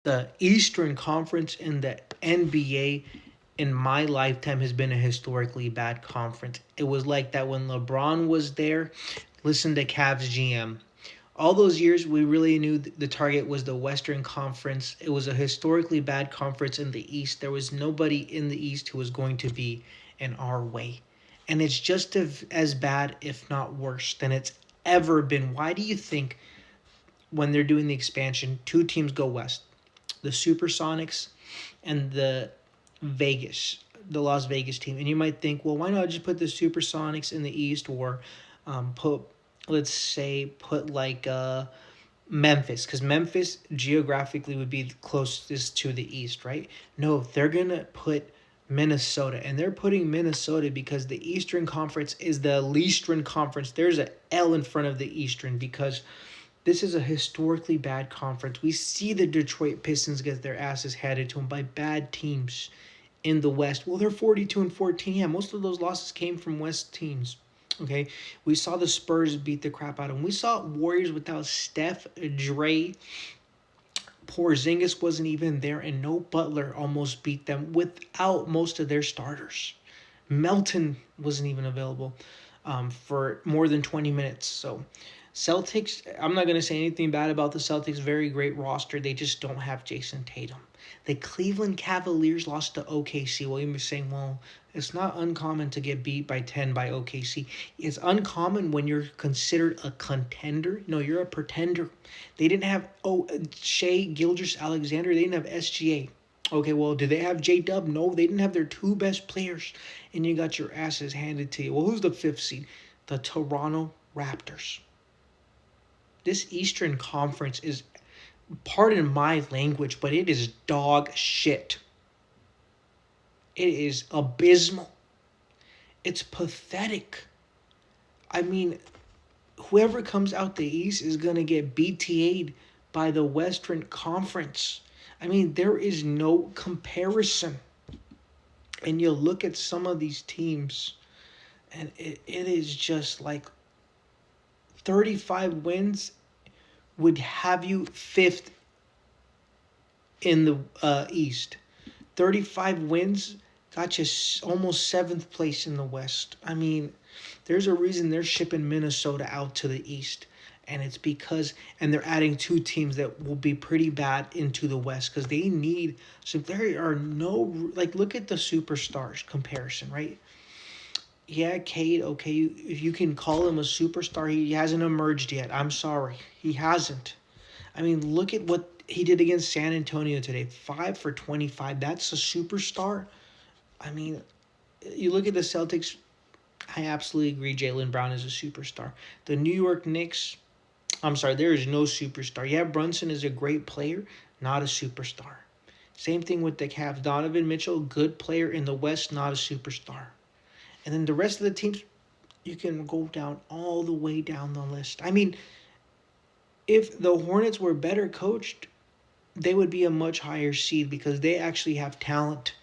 The Eastern Conference in the NBA in my lifetime has been a historically bad conference. It was like that when LeBron was there. Listen to Cavs GM. All those years, we really knew the target was the Western Conference. It was a historically bad conference in the East. There was nobody in the East who was going to be in our way. And it's just as bad, if not worse, than it's ever been. Why do you think when they're doing the expansion, two teams go west? The Supersonics and the Las Vegas team. And you might think, well, why not just put the Supersonics in the East, or put, let's say, put like Memphis, because Memphis geographically would be closest to the East, right? No, they're going to put Minnesota, and they're putting Minnesota because the Eastern Conference is the Leastern Conference. There's a L in front of the Eastern because this is a historically bad conference. We see the Detroit Pistons get their asses handed to them by bad teams in the West. Well, they're 42-14. Yeah, most of those losses came from West teams. Okay, we saw the Spurs beat the crap out of them. We saw Warriors without Steph, Dre, Porzingis wasn't even there, and no Butler almost beat them without most of their starters. Melton wasn't even available for more than 20 minutes. So Celtics, I'm not going to say anything bad about the Celtics. Very great roster. They just don't have Jason Tatum. The Cleveland Cavaliers lost to OKC. Well, you were saying, well, it's not uncommon to get beat by 10 by OKC. It's uncommon when you're considered a contender. No, you're a pretender. They didn't have Shea Gilgeous-Alexander. They didn't have SGA. Okay, well, do they have J-Dub? No, they didn't have their two best players. And you got your asses handed to you. Well, who's the fifth seed? The Toronto Raptors. This Eastern Conference is, pardon my language, but it is dog shit. It is abysmal. It's pathetic. I mean, whoever comes out the East is going to get BTA'd by the Western Conference. I mean, there is no comparison. And you look at some of these teams, and it is just like 35 wins would have you fifth in the East. 35 wins got you almost seventh place in the West. I mean, there's a reason they're shipping Minnesota out to the East. And it's because, and they're adding two teams that will be pretty bad into the West because they need, so there are no, like, look at the superstars comparison, right? Yeah, Cade, okay, if you can call him a superstar, he hasn't emerged yet. I'm sorry. He hasn't. I mean, look at what he did against San Antonio today. 5 for 25. That's a superstar. I mean, you look at the Celtics, I absolutely agree Jaylen Brown is a superstar. The New York Knicks, I'm sorry, there is no superstar. Yeah, Brunson is a great player, not a superstar. Same thing with the Cavs. Donovan Mitchell, good player in the West, not a superstar. And then the rest of the teams, you can go down all the way down the list. I mean, if the Hornets were better coached, they would be a much higher seed because they actually have talent.